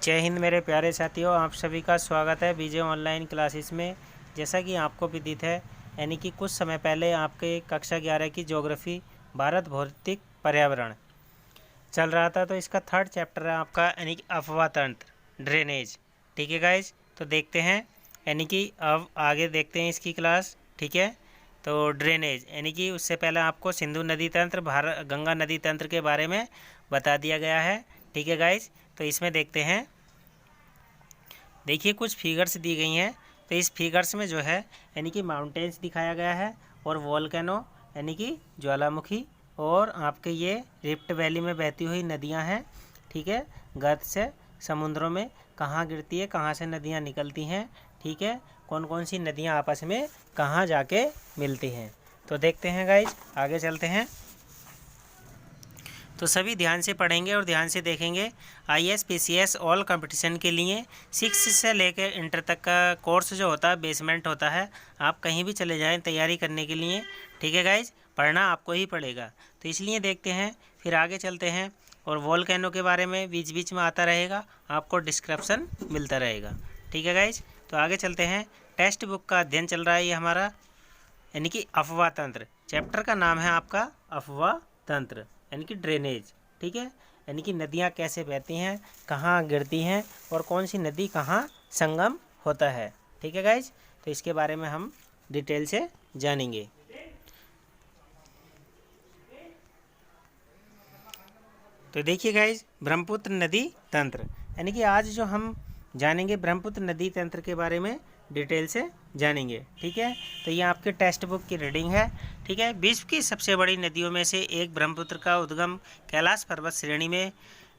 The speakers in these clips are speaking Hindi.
जय हिंद मेरे प्यारे साथियों, आप सभी का स्वागत है बीजे ऑनलाइन क्लासेस में। जैसा कि आपको विदित है, यानी कि कुछ समय पहले आपके कक्षा 11 की ज्योग्राफी भारत भौतिक पर्यावरण चल रहा था, तो इसका थर्ड चैप्टर है आपका यानी कि अफवाह तंत्र ड्रेनेज। ठीक है गाइज, तो देखते हैं यानी कि अब आगे देखते हैं इसकी क्लास। ठीक है, तो ड्रेनेज यानी कि उससे पहले आपको सिंधु नदी तंत्र, भारत गंगा नदी तंत्र के बारे में बता दिया गया है। ठीक है गाइज, तो इसमें देखते हैं। देखिए कुछ फिगर्स दी गई हैं, तो इस फिगर्स में जो है यानी कि माउंटेन्स दिखाया गया है और वॉल्केनो यानी कि ज्वालामुखी, और आपके ये रिफ्ट वैली में बहती हुई नदियां हैं। ठीक है, गर्त से समुद्रों में कहाँ गिरती है, कहाँ से नदियां निकलती हैं। ठीक है, कौन कौन सी नदियां आपस में कहाँ जाके मिलती हैं, तो देखते हैं गाइज, आगे चलते हैं। तो सभी ध्यान से पढ़ेंगे और ध्यान से देखेंगे। IAS PCS ऑल कंपटीशन के लिए 6 से लेकर इंटर तक का कोर्स जो होता है बेसमेंट होता है। आप कहीं भी चले जाएं तैयारी करने के लिए। ठीक है गाइज, पढ़ना आपको ही पड़ेगा, तो इसलिए देखते हैं, फिर आगे चलते हैं। और वोल्केनो के बारे में बीच बीच में आता रहेगा, आपको डिस्क्रिप्शन मिलता रहेगा। ठीक है गाइज, तो आगे चलते हैं। टेक्स्ट बुक का अध्ययन चल रहा है ये हमारा, यानी कि अफवाह तंत्र। चैप्टर का नाम है आपका अफवाह तंत्र यानी कि ड्रेनेज। ठीक है, यानी कि नदियाँ कैसे बहती हैं, कहाँ गिरती हैं और कौन सी नदी कहाँ संगम होता है। ठीक है गाइज, तो इसके बारे में हम डिटेल से जानेंगे। तो देखिए गाइज, ब्रह्मपुत्र नदी तंत्र यानी कि आज जो हम जानेंगे ब्रह्मपुत्र नदी तंत्र के बारे में डिटेल से जानेंगे। ठीक है, तो ये आपके टेक्स्ट बुक की रीडिंग है। ठीक है, विश्व की सबसे बड़ी नदियों में से एक ब्रह्मपुत्र का उद्गम कैलाश पर्वत श्रेणी में,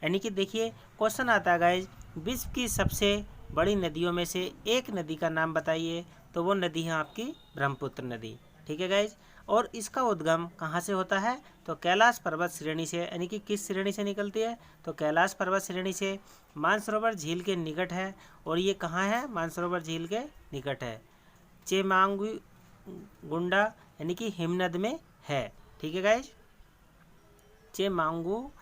यानी कि देखिए क्वेश्चन आता है गाइज, विश्व की सबसे बड़ी नदियों में से एक नदी का नाम बताइए, तो वो नदी है आपकी ब्रह्मपुत्र नदी। ठीक है गाइज, और इसका उद्गम कहाँ से होता है, तो कैलाश पर्वत श्रेणी से, यानी कि किस श्रेणी से निकलती है, तो कैलाश पर्वत श्रेणी से। मानसरोवर झील के निकट है, और ये कहाँ है, मानसरोवर झील के निकट है। चेमांगुंडा यानी कि हिमनद में है। ठीक है गाइज, चेमांगुडुंगा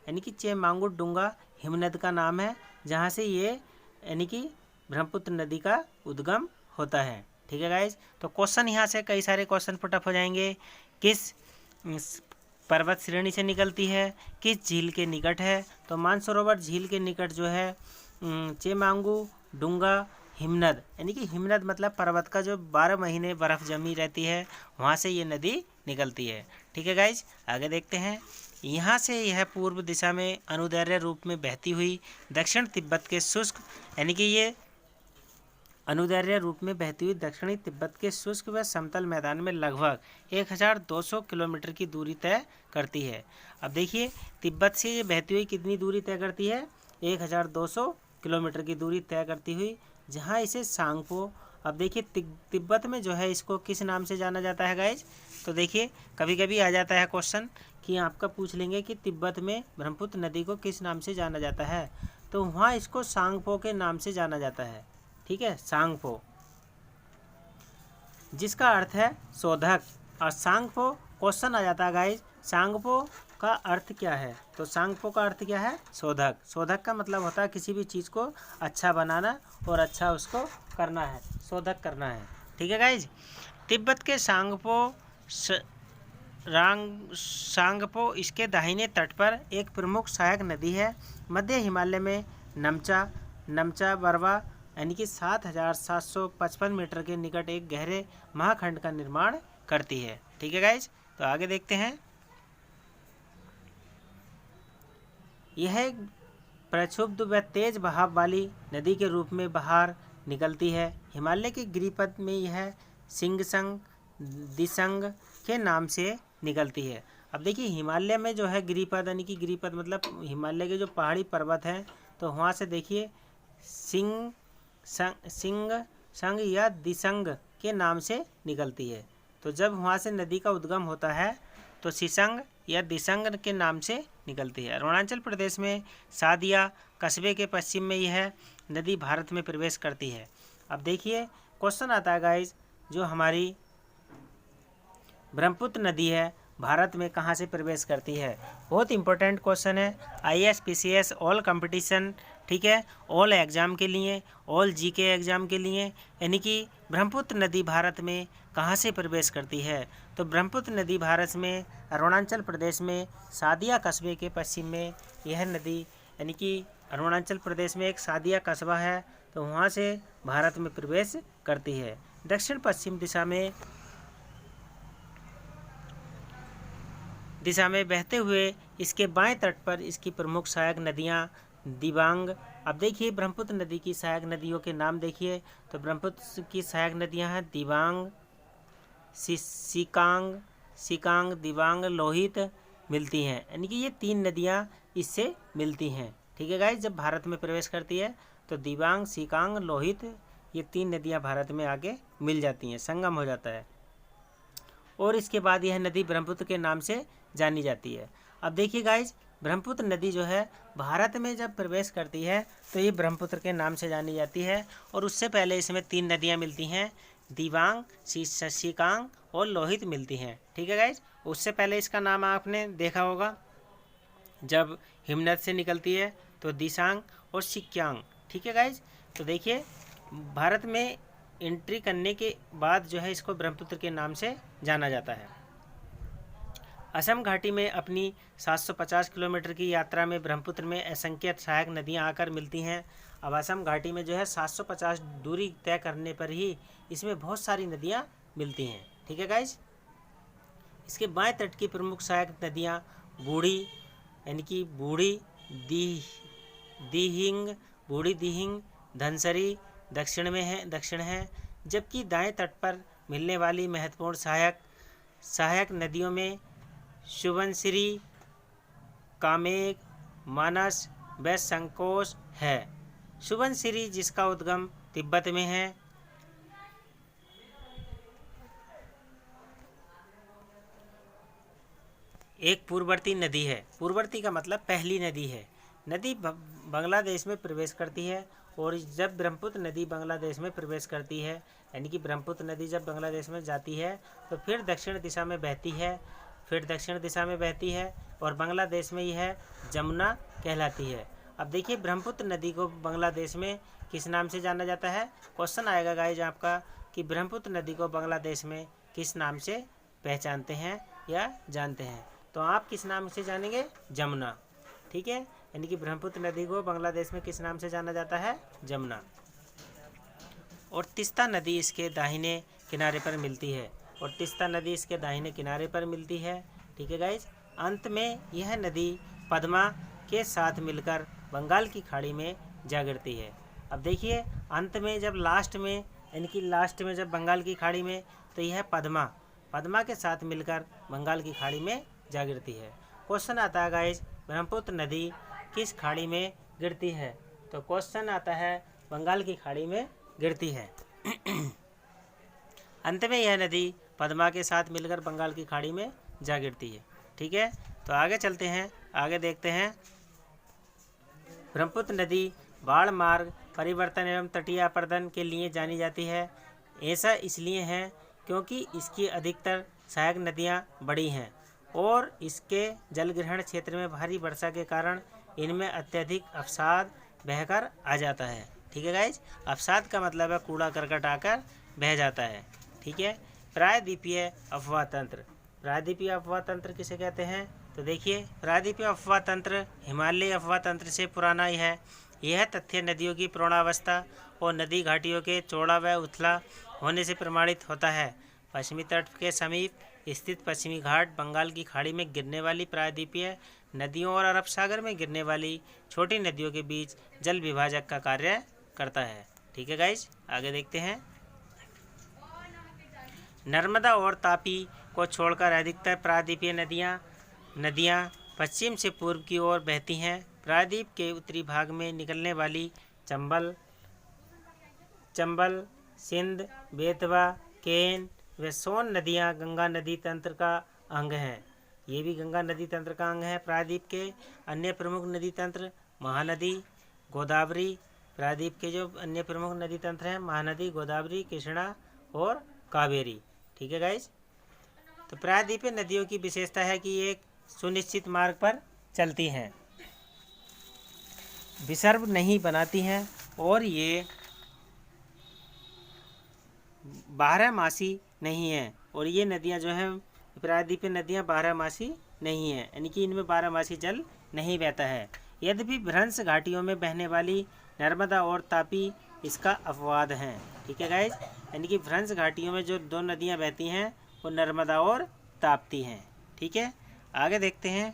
यानी कि चेमांगुडुंगा हिमनद का नाम है, जहाँ से ये यानी कि ब्रह्मपुत्र नदी का उद्गम होता है। ठीक है गाइज, तो क्वेश्चन यहाँ से कई सारे क्वेश्चन पुटअप हो जाएंगे। किस पर्वत श्रेणी से निकलती है, किस झील के निकट है, तो मानसरोवर झील के निकट जो है चेमांगुडुंगा हिमनद, यानी कि हिमनद मतलब पर्वत का जो 12 महीने बर्फ़ जमी रहती है, वहाँ से ये नदी निकलती है। ठीक है गाइज, आगे देखते हैं। यहाँ से यह पूर्व दिशा में अनुदैर्ध्य रूप में बहती हुई दक्षिण तिब्बत के शुष्क, यानी कि ये अनुदैर्ध्य रूप में बहती हुई दक्षिणी तिब्बत के शुष्क व समतल मैदान में लगभग 1200 किलोमीटर की दूरी तय करती है। अब देखिए तिब्बत से ये बहती हुई कितनी दूरी तय करती है, 1200 किलोमीटर की दूरी तय करती हुई, जहाँ इसे सांगपो। अब देखिए तिब्बत में जो है इसको किस नाम से जाना जाता है गाइज, तो देखिए कभी कभी आ जाता है क्वेश्चन कि आपका पूछ लेंगे कि तिब्बत में ब्रह्मपुत्र नदी को किस नाम से जाना जाता है, तो वहाँ इसको सांगपो के नाम से जाना जाता है। ठीक है, सांगपो, जिसका अर्थ है शोधक। और सांगपो क्वेश्चन आ जाता है गाइज, सांगपो का अर्थ क्या है, तो सांगपो का अर्थ क्या है, शोधक। शोधक का मतलब होता है किसी भी चीज़ को अच्छा बनाना और अच्छा उसको करना है, शोधक करना है। ठीक है गाइज, तिब्बत के सांगपो इसके दाहिने तट पर एक प्रमुख सहायक नदी है। मध्य हिमालय में नमचा बरवा यानी कि 7755 मीटर के निकट एक गहरे महाखंड का निर्माण करती है। ठीक है गाइज, तो आगे देखते हैं। यह एक प्रक्षुब्ध व तेज बहाव वाली नदी के रूप में बाहर निकलती है। हिमालय के गिरिपथ में यह सिंगसंग दिसंग के नाम से निकलती है। अब देखिए हिमालय में जो है गिरिपथ, यानी कि गिरिपथ मतलब हिमालय के जो पहाड़ी पर्वत हैं, तो वहाँ से देखिए सिंगसंग या दिसंग के नाम से निकलती है। तो जब वहाँ से नदी का उद्गम होता है तो सिसंग या दिसंग के नाम से निकलती है। अरुणाचल प्रदेश में सादिया कस्बे के पश्चिम में यह नदी भारत में प्रवेश करती है। अब देखिए क्वेश्चन आता है गाइज, जो हमारी ब्रह्मपुत्र नदी है भारत में कहाँ से प्रवेश करती है। बहुत इंपॉर्टेंट क्वेश्चन है, IAS PCS ऑल कंपटीशन, ठीक है, ऑल एग्ज़ाम के लिए, ऑल GK एग्ज़ाम के लिए। यानी कि ब्रह्मपुत्र नदी भारत में कहाँ से प्रवेश करती है। तो ब्रह्मपुत्र नदी भारत में अरुणाचल प्रदेश में सादिया कस्बे के पश्चिम में यह नदी, यानी कि अरुणाचल प्रदेश में एक सादिया कस्बा है, तो वहाँ से भारत में प्रवेश करती है। दक्षिण पश्चिम दिशा में बहते हुए इसके बाएं तट पर इसकी प्रमुख सहायक नदियाँ दिबांग। अब देखिए ब्रह्मपुत्र नदी की सहायक नदियों के नाम देखिए, तो ब्रह्मपुत्र की सहायक नदियाँ हैं दिबांग, सिकांग, दिबांग, लोहित मिलती हैं। यानी कि ये 3 नदियाँ इससे मिलती हैं। ठीक है गाइस, जब भारत में प्रवेश करती है तो दिबांग, सिकांग, लोहित, ये 3 नदियाँ भारत में आके मिल जाती हैं, संगम हो जाता है। और इसके बाद यह नदी ब्रह्मपुत्र के नाम से जानी जाती है। अब देखिए गाइस, ब्रह्मपुत्र नदी जो है भारत में जब प्रवेश करती है तो ये ब्रह्मपुत्र के नाम से जानी जाती है। और उससे पहले इसमें 3 नदियाँ मिलती हैं, दिबांग, सिकांग और लोहित मिलती हैं। ठीक है गाइस, उससे पहले इसका नाम आपने देखा होगा, जब हिमनद से निकलती है तो दिसांग और सिक्यांग। ठीक है गाइस, तो देखिए भारत में एंट्री करने के बाद जो है इसको ब्रह्मपुत्र के नाम से जाना जाता है। असम घाटी में अपनी 750 किलोमीटर की यात्रा में ब्रह्मपुत्र में असंख्य सहायक नदियां आकर मिलती हैं। अब असम घाटी में जो है 750 दूरी तय करने पर ही इसमें बहुत सारी नदियां मिलती हैं। ठीक है गाइज, इसके बाएं तट की प्रमुख सहायक नदियां बूढ़ी, यानी कि बूढ़ी दिहिंग, धनसरी दक्षिण है, जबकि दाएं तट पर मिलने वाली महत्वपूर्ण सहायक नदियों में सुबनसिरी, कामेग, मानस व संकोश है। सुबनसिरी जिसका उद्गम तिब्बत में है, एक पूर्ववर्ती नदी है। पूर्ववर्ती का मतलब पहली नदी है। नदी बांग्लादेश में प्रवेश करती है, और जब ब्रह्मपुत्र नदी बांग्लादेश में प्रवेश करती है, यानी कि ब्रह्मपुत्र नदी जब बांग्लादेश में जाती है तो फिर दक्षिण दिशा में बहती है, और बांग्लादेश में यह जमुना कहलाती है। अब देखिए ब्रह्मपुत्र नदी को बांग्लादेश में किस नाम से जाना जाता है। क्वेश्चन आएगा गाइज आपका कि ब्रह्मपुत्र नदी को बांग्लादेश में किस नाम से पहचानते हैं या जानते हैं, तो आप किस नाम से जानेंगे, जमुना। ठीक है, यानी कि ब्रह्मपुत्र नदी को बांग्लादेश में किस नाम से जाना जाता है, जमुना। और तीस्ता नदी इसके दाहिने किनारे पर मिलती है, ठीक है गाइज। अंत में यह नदी पद्मा के साथ मिलकर बंगाल की खाड़ी में जा गिरती है। अब देखिए अंत में जब लास्ट में जब बंगाल की खाड़ी में, तो यह पद्मा के साथ मिलकर बंगाल की खाड़ी में जा गिरती है। क्वेश्चन आता है गाइज, ब्रह्मपुत्र नदी किस खाड़ी में गिरती है, तो क्वेश्चन आता है बंगाल की खाड़ी में गिरती है। अंत में यह नदी पद्मा के साथ मिलकर बंगाल की खाड़ी में जा गिरती है। ठीक है, तो आगे चलते हैं, आगे देखते हैं। ब्रह्मपुत्र नदी बाढ़ मार्ग परिवर्तन एवं तटीय अपर्दन के लिए जानी जाती है। ऐसा इसलिए है क्योंकि इसकी अधिकतर सहायक नदियाँ बड़ी हैं और इसके जलग्रहण क्षेत्र में भारी वर्षा के कारण इनमें अत्यधिक अवसाद बहकर आ जाता है। ठीक है गाइज, अवसाद का मतलब है कूड़ा करकट आकर बह जाता है। ठीक है, प्रायद्वीपीय अफवाह तंत्र किसे कहते हैं, तो देखिए प्रायद्वीपीय अफवाह तंत्र हिमालयी अफवाह तंत्र से पुराना ही है। यह तथ्य नदियों की पूर्णावस्था और नदी घाटियों के चौड़ा व उथला होने से प्रमाणित होता है। पश्चिमी तट के समीप स्थित पश्चिमी घाट बंगाल की खाड़ी में गिरने वाली प्रायद्वीपीय नदियों और अरब सागर में गिरने वाली छोटी नदियों के बीच जल विभाजक का कार्य करता है। ठीक है गाइज, आगे देखते हैं। नर्मदा और तापी को छोड़कर अधिकतर प्रायद्वीपीय नदियाँ पश्चिम से पूर्व की ओर बहती हैं। प्रायद्वीप के उत्तरी भाग में निकलने वाली चंबल, सिंध, बेतवा, केन व सोन नदियाँ गंगा नदी तंत्र का अंग हैं। ये भी गंगा नदी तंत्र का अंग है। प्रायद्वीप के अन्य प्रमुख नदी तंत्र महानदी, गोदावरी, प्रायद्वीप के जो अन्य प्रमुख नदी तंत्र हैं महानदी, गोदावरी, कृष्णा और कावेरी। ठीक है गाइज, तो प्रायद्वीपीय नदियों की विशेषता है कि ये एक सुनिश्चित मार्ग पर चलती हैं, विसर्ग नहीं बनाती हैं और ये बारहमासी नहीं है। और ये नदियाँ जो हैं प्रायद्वीपीय नदियाँ बारहमासी नहीं है, यानी कि इनमें बारहमासी जल नहीं बहता है। यद्यपि भ्रंश घाटियों में बहने वाली नर्मदा और तापी इसका अपवाद हैं। ठीक है गाइज, यानी कि भ्रंश घाटियों में जो दो नदियाँ बहती हैं वो नर्मदा और ताप्ती हैं। ठीक है, आगे देखते हैं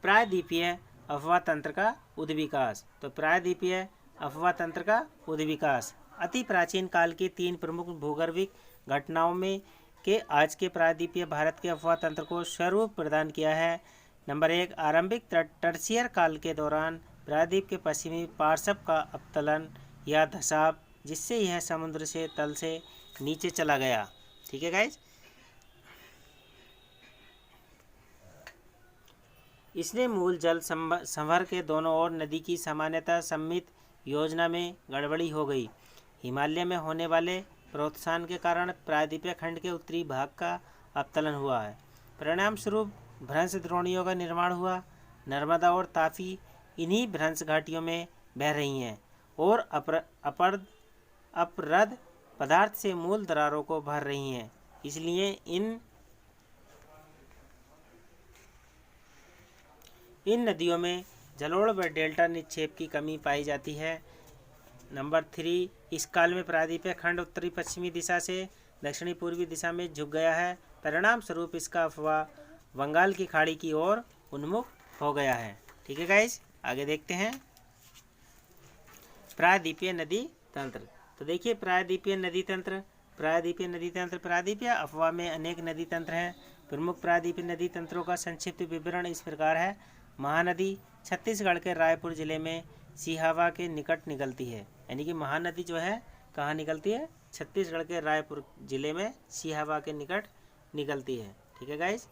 प्रायद्वीपीय अफवाह तंत्र का उद्विकास। तो प्रायद्वीपीय अफवाह तंत्र का उद्विकास अति प्राचीन काल की तीन प्रमुख भूगर्भिक घटनाओं में के आज के प्रायद्वीपीय भारत के अफवाह तंत्र को स्वरूप प्रदान किया है। नंबर 1, आरंभिक टर्शियर काल के दौरान प्रायद्वीप के पश्चिमी पार्श्व का अवतलन या धसाव, जिससे यह समुद्र से तल से नीचे चला गया। ठीक है गाइज, इसने मूल जल संभर के दोनों ओर नदी की सामान्यतः सम्मित योजना में गड़बड़ी हो गई। हिमालय में होने वाले प्रोत्साहन के कारण प्रायद्वीपीय खंड के उत्तरी भाग का अवतलन हुआ है। परिणाम स्वरूप भ्रंश द्रोणियों का निर्माण हुआ। नर्मदा और तापी इन्हीं भ्रंश घाटियों में बह रही हैं और अपरद पदार्थ से मूल दरारों को भर रही हैं। इसलिए इन नदियों में जलोढ़ व डेल्टा निक्षेप की कमी पाई जाती है। नंबर 3, इस काल में प्रायद्वीपीय खंड उत्तरी पश्चिमी दिशा से दक्षिणी पूर्वी दिशा में झुक गया है। परिणाम स्वरूप इसका अफवाह बंगाल की खाड़ी की ओर उन्मुख हो गया है। ठीक है गाइस, आगे देखते हैं प्रायद्वीपीय नदी तंत्र। तो देखिए प्रायद्वीपीय नदी तंत्र। प्रायद्वीपीय अफवाह में अनेक नदी तंत्र हैं। प्रमुख प्रायद्वीपीय नदी तंत्रों का संक्षिप्त विवरण इस प्रकार है। महानदी छत्तीसगढ़ के रायपुर जिले में सिहावा के निकट निकलती है, यानी कि महानदी जो है कहाँ निकलती है? छत्तीसगढ़ के रायपुर जिले में सिहावा के निकट निकलती है। ठीक है गाइस,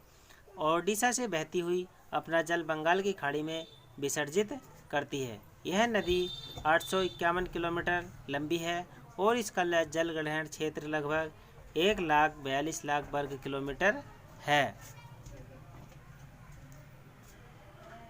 ओडिशा से बहती हुई अपना जल बंगाल की खाड़ी में विसर्जित करती है। यह नदी 851 किलोमीटर लंबी है और इसका जल ग्रहण क्षेत्र लगभग 1,42,00,000 वर्ग किलोमीटर है।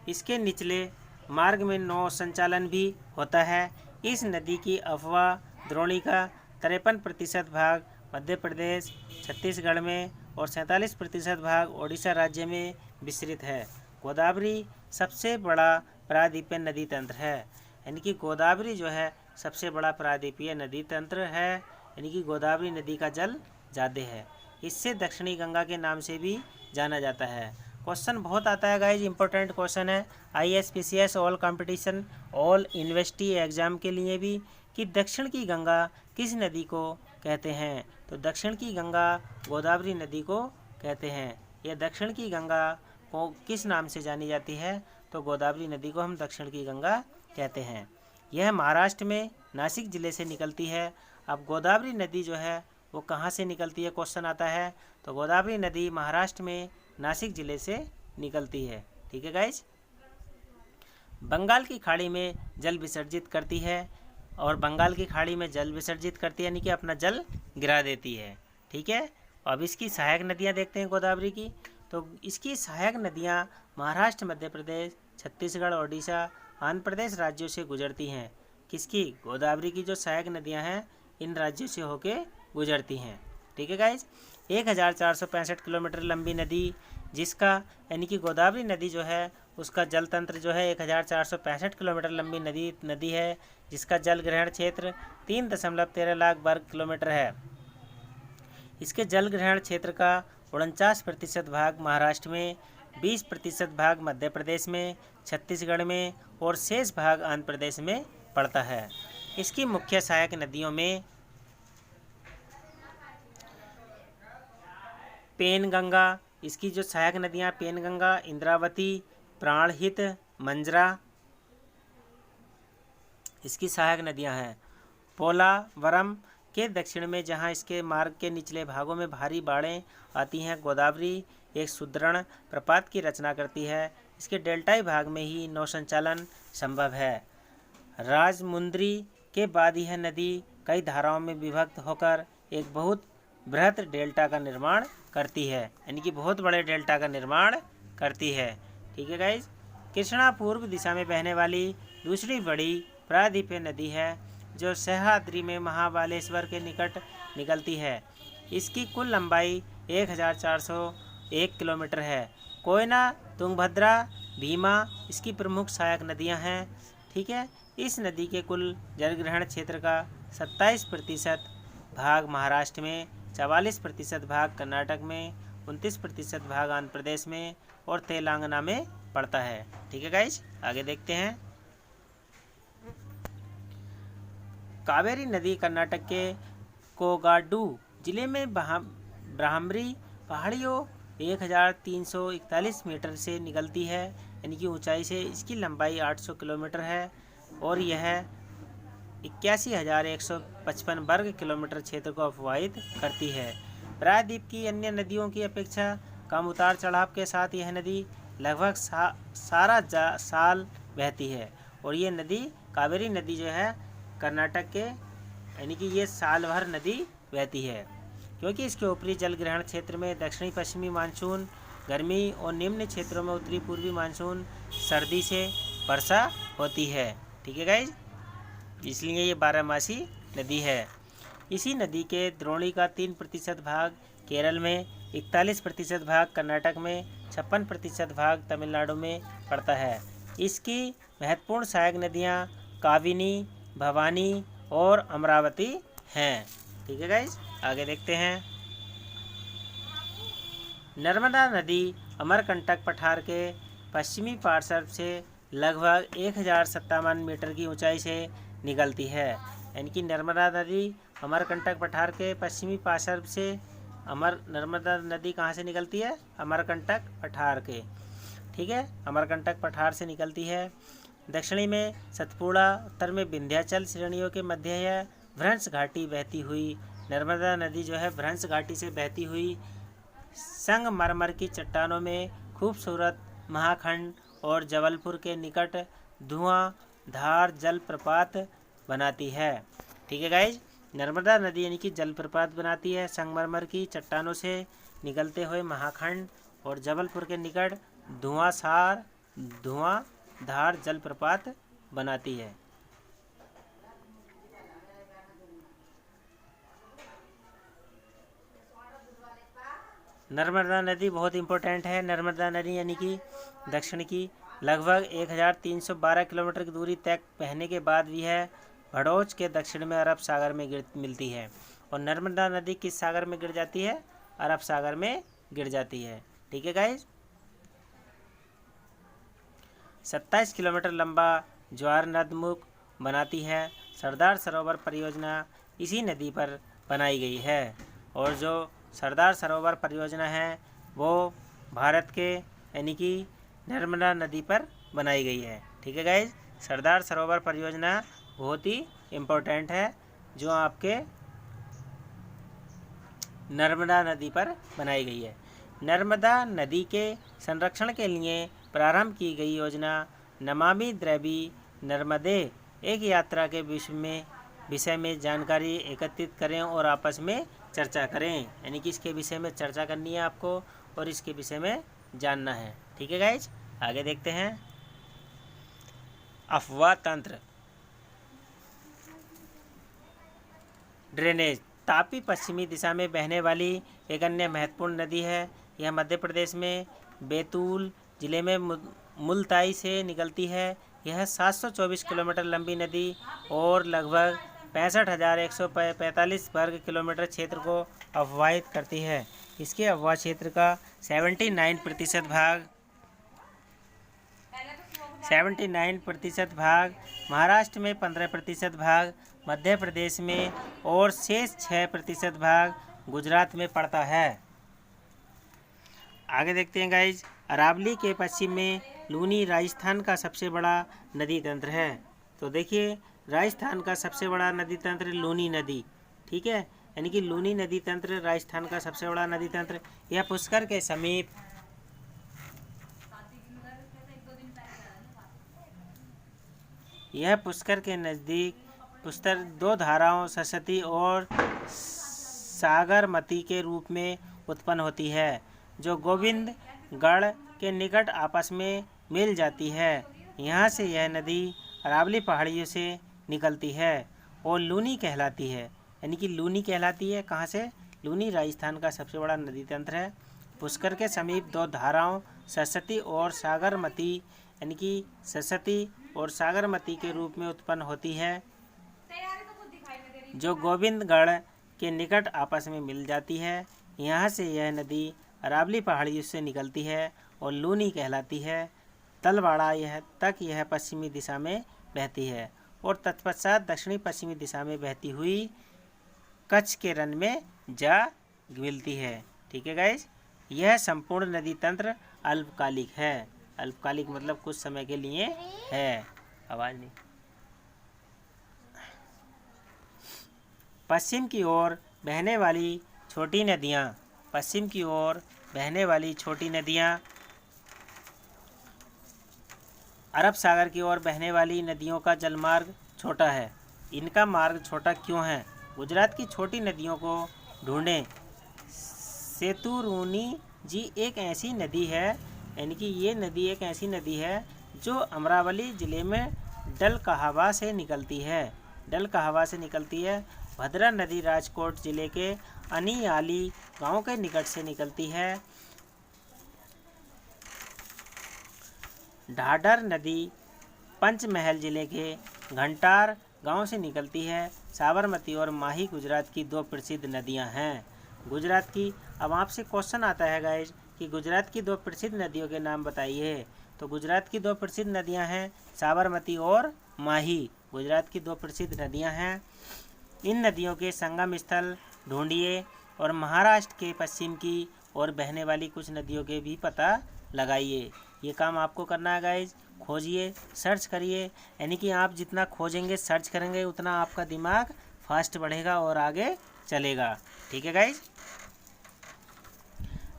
इसके निचले मार्ग में नौ संचालन भी होता है। इस नदी की अफवाह द्रोणी का 53% भाग मध्य प्रदेश छत्तीसगढ़ में और 47% भाग ओडिशा राज्य में विस्तृत है। गोदावरी सबसे बड़ा प्रायद्वीपीय नदी तंत्र है, यानी कि गोदावरी जो है सबसे बड़ा प्रायद्वीपीय नदी तंत्र है, यानी कि गोदावरी नदी का जल ज़्यादा है। इससे दक्षिणी गंगा के नाम से भी जाना जाता है। क्वेश्चन बहुत आता है गाइज, इंपॉर्टेंट क्वेश्चन है ISPCS all competition all university exam के लिए भी, कि दक्षिण की गंगा किस नदी को कहते हैं? तो दक्षिण की गंगा गोदावरी नदी को कहते हैं। यह दक्षिण की गंगा को किस नाम से जानी जाती है? तो गोदावरी नदी को हम दक्षिण की गंगा कहते हैं। यह महाराष्ट्र में नासिक जिले से निकलती है। अब गोदावरी नदी जो है वो कहाँ से निकलती है क्वेश्चन आता है, तो गोदावरी नदी महाराष्ट्र में नासिक जिले से निकलती है। ठीक है गाइज, बंगाल की खाड़ी में जल विसर्जित करती है और बंगाल की खाड़ी में जल विसर्जित करती है यानी कि अपना जल गिरा देती है। ठीक है, अब इसकी सहायक नदियाँ देखते हैं गोदावरी की। तो इसकी सहायक नदियाँ महाराष्ट्र, मध्य प्रदेश, छत्तीसगढ़, ओडिशा, आंध्र प्रदेश राज्यों से गुजरती हैं। किसकी? गोदावरी की जो सहायक नदियाँ हैं इन राज्यों से होके गुजरती हैं। ठीक है गाइज, 1465 किलोमीटर लंबी नदी जिसका यानी कि गोदावरी नदी जो है उसका जल तंत्र जो है 1465 किलोमीटर लंबी नदी है, जिसका जल ग्रहण क्षेत्र 3.13 लाख वर्ग किलोमीटर है। इसके जल ग्रहण क्षेत्र का 49% भाग महाराष्ट्र में, 20% भाग मध्य प्रदेश में, छत्तीसगढ़ में और शेष भाग आंध्र प्रदेश में पड़ता है। इसकी मुख्य सहायक नदियों में पेनगंगा, इसकी जो सहायक नदियाँ पेनगंगा, इंद्रावती, प्राणहित, मंजरा इसकी सहायक नदियाँ हैं। पोलावरम के दक्षिण में जहाँ इसके मार्ग के निचले भागों में भारी बाढ़ें आती हैं, गोदावरी एक सुदृढ़ प्रपात की रचना करती है। इसके डेल्टाई भाग में ही नौ संचालन संभव है। राजमुंद्री के बाद यह नदी कई धाराओं में विभक्त होकर एक बहुत बृहद डेल्टा का निर्माण करती है, यानी कि बहुत बड़े डेल्टा का निर्माण करती है। ठीक है गाइज। कृष्णा पूर्व दिशा में बहने वाली दूसरी बड़ी प्रायद्वीपीय नदी है जो सह्याद्री में महाबालेश्वर के निकट निकलती है। इसकी कुल लंबाई 1401 किलोमीटर है। कोयना, तुंगभद्रा, भीमा इसकी प्रमुख सहायक नदियां हैं। ठीक है। इस नदी के कुल जलग्रहण क्षेत्र का 27% भाग महाराष्ट्र में, 44% भाग कर्नाटक में, 29% भाग आंध्र प्रदेश में और तेलंगाना में पड़ता है। ठीक है गाइज, आगे देखते हैं। कावेरी नदी कर्नाटक के कोगाडू जिले में ब्राह्मरी पहाड़ियों 1341 मीटर से निकलती है, यानी कि ऊंचाई से। इसकी लंबाई 800 किलोमीटर है और यह 81,155 वर्ग किलोमीटर क्षेत्र को अववाहित करती है। प्रायद्वीप की अन्य नदियों की अपेक्षा कम उतार चढ़ाव के साथ यह नदी लगभग सारा साल बहती है। और ये नदी, कावेरी नदी जो है कर्नाटक के, यानी कि ये साल भर नदी बहती है, क्योंकि इसके ऊपरी जल ग्रहण क्षेत्र में दक्षिणी पश्चिमी मानसून गर्मी और निम्न क्षेत्रों में उत्तरी पूर्वी मानसून सर्दी से वर्षा होती है। ठीक है गाइज, इसलिए ये 12मासी नदी है। इसी नदी के द्रोणी का 3% भाग केरल में, 41% भाग कर्नाटक में, 56% भाग तमिलनाडु में पड़ता है। इसकी महत्वपूर्ण सहायक नदियाँ काबिनी, भवानी और अमरावती हैं। ठीक है गाइज, आगे देखते हैं। नर्मदा नदी अमरकंटक पठार के पश्चिमी पार्श्व से लगभग 1057 मीटर की ऊंचाई से निकलती है, यानी कि नर्मदा नदी अमरकंटक पठार के पश्चिमी पार्श्व से नर्मदा नदी कहाँ से निकलती है? अमरकंटक पठार के। ठीक है, अमरकंटक पठार से निकलती है। दक्षिणी में सतपुड़ा, उत्तर में विंध्याचल श्रेणियों के मध्य यह भ्रंश घाटी बहती हुई नर्मदा नदी जो है भ्रंश घाटी से बहती हुई संगमरमर की चट्टानों में खूबसूरत महाखंड और जबलपुर के निकट धुआंधार जलप्रपात बनाती है। ठीक है गाइज, नर्मदा नदी यानी कि जलप्रपात बनाती है, संगमरमर की चट्टानों से निकलते हुए महाखंड और जबलपुर के निकट धुआंधार जलप्रपात बनाती है। नर्मदा नदी बहुत इम्पोर्टेंट है। नर्मदा नदी यानी कि दक्षिण की लगभग 1312 किलोमीटर की दूरी तक बहने के बाद भी है भड़ोच के दक्षिण में अरब सागर में मिलती है। और नर्मदा नदी किस सागर में गिर जाती है? अरब सागर में गिर जाती है। ठीक है गाइज, 27 किलोमीटर लंबा ज्वार नदमुख बनाती है। सरदार सरोवर परियोजना इसी नदी पर बनाई गई है। और जो सरदार सरोवर परियोजना है वो भारत के, यानी कि नर्मदा नदी पर बनाई गई है। ठीक है गाइज, सरदार सरोवर परियोजना बहुत ही इम्पोर्टेंट है जो आपके नर्मदा नदी पर बनाई गई है। नर्मदा नदी के संरक्षण के लिए प्रारंभ की गई योजना नमामि देवी नर्मदे एक यात्रा के विषय में जानकारी एकत्रित करें और आपस में चर्चा करें, यानी कि इसके विषय में चर्चा करनी है आपको और इसके विषय में जानना है। ठीक है गाइज, आगे देखते हैं। अफवाह तंत्र। ड्रेनेज। तापी पश्चिमी दिशा में बहने वाली एक अन्य महत्वपूर्ण नदी है। यह मध्य प्रदेश में बैतूल जिले में मुलताई से निकलती है। यह 724 किलोमीटर लंबी नदी और लगभग 65,145 वर्ग किलोमीटर क्षेत्र को अववाहित करती है। इसके अववाह क्षेत्र का 79% भाग महाराष्ट्र में, 15% भाग मध्य प्रदेश में और शेष 6% भाग गुजरात में पड़ता है। आगे देखते हैं गाइज। अरावली के पश्चिम में लूनी राजस्थान का सबसे बड़ा नदी तंत्र है। तो देखिए, राजस्थान का सबसे बड़ा नदी तंत्र लूनी नदी। ठीक है, यानी कि लूनी नदी तंत्र राजस्थान का सबसे बड़ा नदी तंत्र। यह पुष्कर के समीप पुष्कर के नज़दीक पुष्कर दो धाराओं सरस्वती और सागरमती के रूप में उत्पन्न होती है, जो गोविंदगढ़ के निकट आपस में मिल जाती है। यहाँ से यह नदी अरावली पहाड़ियों से निकलती है और लूनी कहलाती है, यानी कि लूनी कहलाती है। कहाँ से? लूनी राजस्थान का सबसे बड़ा नदी तंत्र है। पुष्कर के समीप दो धाराओं सरस्वती और सागरमती, यानी कि सरस्वती और सागरमती के रूप में उत्पन्न होती है, जो गोविंदगढ़ के निकट आपस में मिल जाती है। यहाँ से यह नदी अरावली पहाड़ियों से निकलती है और लूनी कहलाती है। तलवाड़ा यह पश्चिमी दिशा में बहती है और तत्पश्चात दक्षिणी पश्चिमी दिशा में बहती हुई कच्छ के रन में जा मिलती है। ठीक है गाइज, यह संपूर्ण नदी तंत्र अल्पकालिक है। अल्पकालिक मतलब कुछ समय के लिए है। आवाज नहीं। पश्चिम की ओर बहने वाली छोटी नदियाँ, पश्चिम की ओर बहने वाली छोटी नदियाँ अरब सागर की ओर बहने वाली नदियों का जलमार्ग छोटा है। इनका मार्ग छोटा क्यों है? गुजरात की छोटी नदियों को ढूंढें। सेतुरुनी जी एक ऐसी नदी है, यानी कि ये नदी एक ऐसी नदी है जो अमरावली ज़िले में डलकहावा से निकलती है। डलकहावा से निकलती है। भद्रा नदी राजकोट ज़िले के अनियाली गांव के निकट से निकलती है। ढाढर नदी पंचमहल ज़िले के घंटार गांव से निकलती है। साबरमती और माही गुजरात की दो प्रसिद्ध नदियां हैं। गुजरात की, अब आपसे क्वेश्चन आता है गाइज कि गुजरात की दो प्रसिद्ध नदियों के नाम बताइए। तो गुजरात की दो प्रसिद्ध नदियां हैं साबरमती और माही। गुजरात की दो प्रसिद्ध नदियां हैं। इन नदियों के संगम स्थल ढूंढिए और महाराष्ट्र के पश्चिम की ओर बहने वाली कुछ नदियों के भी पता लगाइए। ये काम आपको करना है गाइज। खोजिए, सर्च करिए, यानी कि आप जितना खोजेंगे, सर्च करेंगे, उतना आपका दिमाग फास्ट बढ़ेगा और आगे चलेगा। ठीक है गाइज।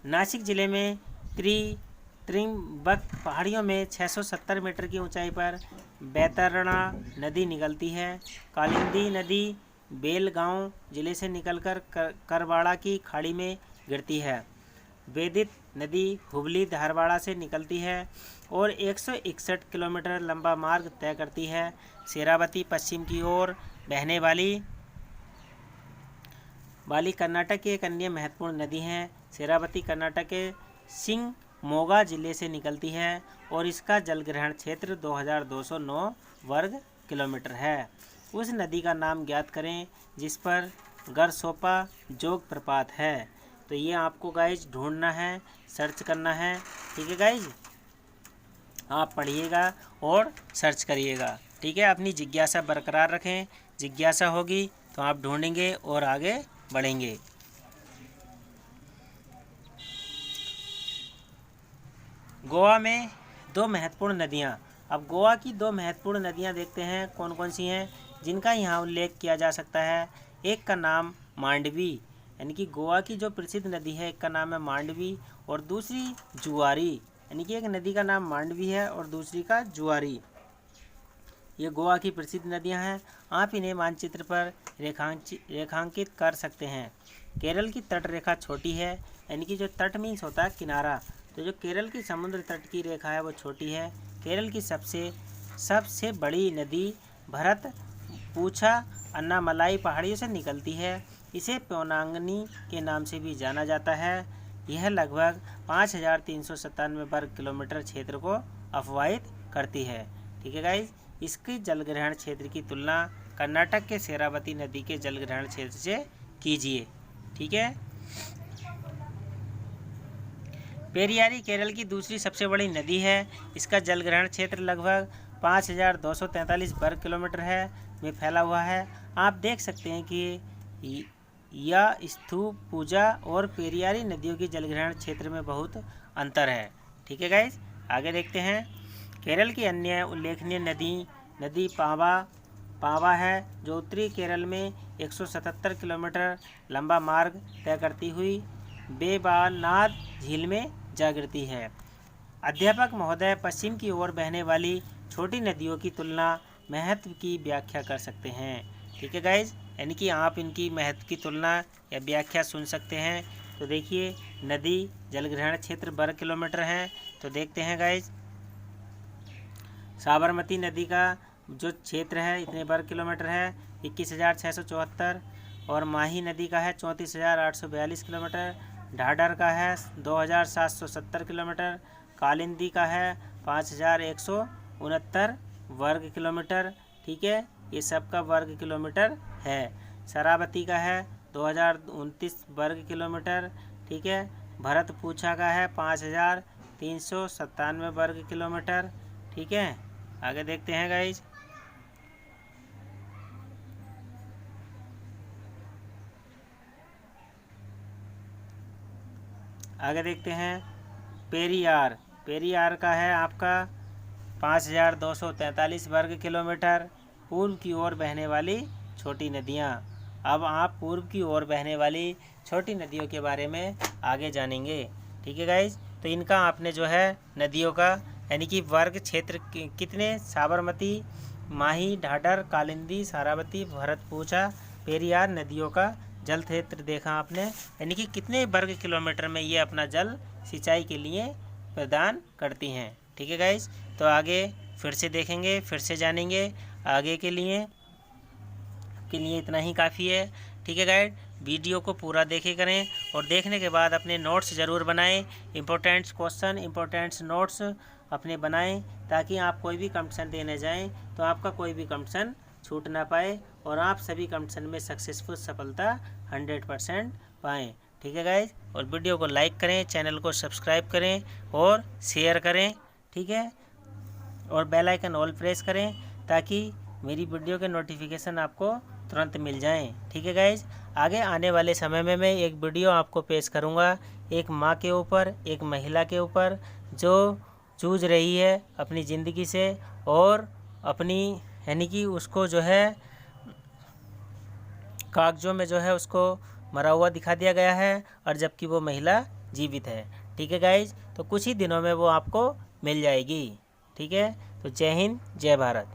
नासिक ज़िले में त्रिम्बक पहाड़ियों में 670 मीटर की ऊंचाई पर बैतरणा नदी निकलती है। कालिंदी नदी बेलगांव ज़िले से निकलकर करवाड़ा की खाड़ी में गिरती है। वेदित नदी हुबली धारवाड़ा से निकलती है और 161 किलोमीटर लंबा मार्ग तय करती है। शेरावती पश्चिम की ओर बहने वाली कर्नाटक की एक अन्य महत्वपूर्ण नदी है। शेरावती कर्नाटक के शिवमोगा जिले से निकलती है और इसका जलग्रहण क्षेत्र 2209 वर्ग किलोमीटर है। उस नदी का नाम ज्ञात करें जिस पर गरसोपा जोग प्रपात है। तो ये आपको गाइज ढूंढना है, सर्च करना है। ठीक है गाइज, आप पढ़िएगा और सर्च करिएगा। ठीक है, अपनी जिज्ञासा बरकरार रखें। जिज्ञासा होगी तो आप ढूंढेंगे और आगे बढ़ेंगे। गोवा में दो महत्वपूर्ण नदियाँ। अब गोवा की दो महत्वपूर्ण नदियाँ देखते हैं कौन कौन सी हैं जिनका यहाँ उल्लेख किया जा सकता है। एक का नाम मांडवी, यानी कि गोवा की जो प्रसिद्ध नदी है, एक का नाम है मांडवी और दूसरी जुआरी, यानी कि एक नदी का नाम मांडवी है और दूसरी का जुआरी। ये गोवा की प्रसिद्ध नदियां हैं। आप इन्हें मानचित्र पर रेखांकित कर सकते हैं। केरल की तट रेखा छोटी है, यानी कि जो तट मीन्स होता है किनारा, तो जो केरल की समुद्र तट की रेखा है वो छोटी है। केरल की सबसे बड़ी नदी भरतपुछा अन्नामलाई पहाड़ियों से निकलती है। इसे प्योनांगनी के नाम से भी जाना जाता है। यह लगभग 5397 वर्ग किलोमीटर क्षेत्र को अफवाहित करती है। ठीक है गाइज, इसकी जलग्रहण क्षेत्र की तुलना कर्नाटक के शेरावती नदी के जलग्रहण क्षेत्र से कीजिए। ठीक है। पेरियारी केरल की दूसरी सबसे बड़ी नदी है। इसका जलग्रहण क्षेत्र लगभग 5243 वर्ग किलोमीटर है में फैला हुआ है। आप देख सकते हैं कि यह स्थूपूजा और पेरियारी नदियों की जलग्रहण क्षेत्र में बहुत अंतर है। ठीक है गाइज, आगे देखते हैं। केरल की अन्य उल्लेखनीय नदी पावा है, जो उत्तरी केरल में 177 किलोमीटर लंबा मार्ग तय करती हुई वेम्बनाड झील में जा गिरती है। अध्यापक महोदय पश्चिम की ओर बहने वाली छोटी नदियों की तुलना महत्व की व्याख्या कर सकते हैं। ठीक है गाइज, यानी कि आप इनकी महत्व की तुलना या व्याख्या सुन सकते हैं। तो देखिए, नदी जलग्रहण क्षेत्र वर्ग किलोमीटर है। तो देखते हैं गाइज, साबरमती नदी का जो क्षेत्र है इतने वर्ग किलोमीटर है 21,674, और माही नदी का है 34,842 किलोमीटर, ढाढर का है 2,770 किलोमीटर, कालिंदी का है 5,169 वर्ग किलोमीटर। ठीक है, ये सब का वर्ग किलोमीटर है। शरावती का है 2,029 वर्ग किलोमीटर। ठीक है, भरतपूछा का है 5,397 वर्ग किलोमीटर। ठीक है, आगे देखते हैं गाइज। आगे देखते हैं पेरियार। पेरियार का है आपका 5,243 वर्ग किलोमीटर। पूर्व की ओर बहने वाली छोटी नदियाँ। अब आप पूर्व की ओर बहने वाली छोटी नदियों के बारे में आगे जानेंगे। ठीक है गाइज, तो इनका आपने जो है नदियों का यानी कि वर्ग क्षेत्र कितने, साबरमती, माही, ढाढर, कालिंदी, शरावती, भरतपूछा, पेरियार नदियों का जल क्षेत्र देखा आपने, यानी कि कितने वर्ग किलोमीटर में ये अपना जल सिंचाई के लिए प्रदान करती हैं। ठीक है गाइज, तो आगे फिर से देखेंगे, फिर से जानेंगे। आगे के लिए इतना ही काफ़ी है। ठीक है गाइड, वीडियो को पूरा देखे करें और देखने के बाद अपने नोट्स ज़रूर बनाएं। इम्पोर्टेंट्स क्वेश्चन, इम्पोर्टेंट्स नोट्स अपने बनाएं, ताकि आप कोई भी कंपटीशन देने जाएं तो आपका कोई भी कंपटीशन छूट ना पाए और आप सभी कंपटीशन में सक्सेसफुल सफलता 100% पाएँ। ठीक है गाइज, और वीडियो को लाइक करें, चैनल को सब्सक्राइब करें और शेयर करें। ठीक है, और बेल आइकन ऑल प्रेस करें ताकि मेरी वीडियो के नोटिफिकेशन आपको तुरंत मिल जाएं। ठीक है गाइज, आगे आने वाले समय में मैं एक वीडियो आपको पेश करूंगा एक माँ के ऊपर, एक महिला के ऊपर जो जूझ रही है अपनी ज़िंदगी से, और अपनी यानी कि उसको जो है कागजों में जो है उसको मरा हुआ दिखा दिया गया है, और जबकि वो महिला जीवित है। ठीक है गाइज, तो कुछ ही दिनों में वो आपको मिल जाएगी। ठीक है, तो जय हिंद, जय भारत।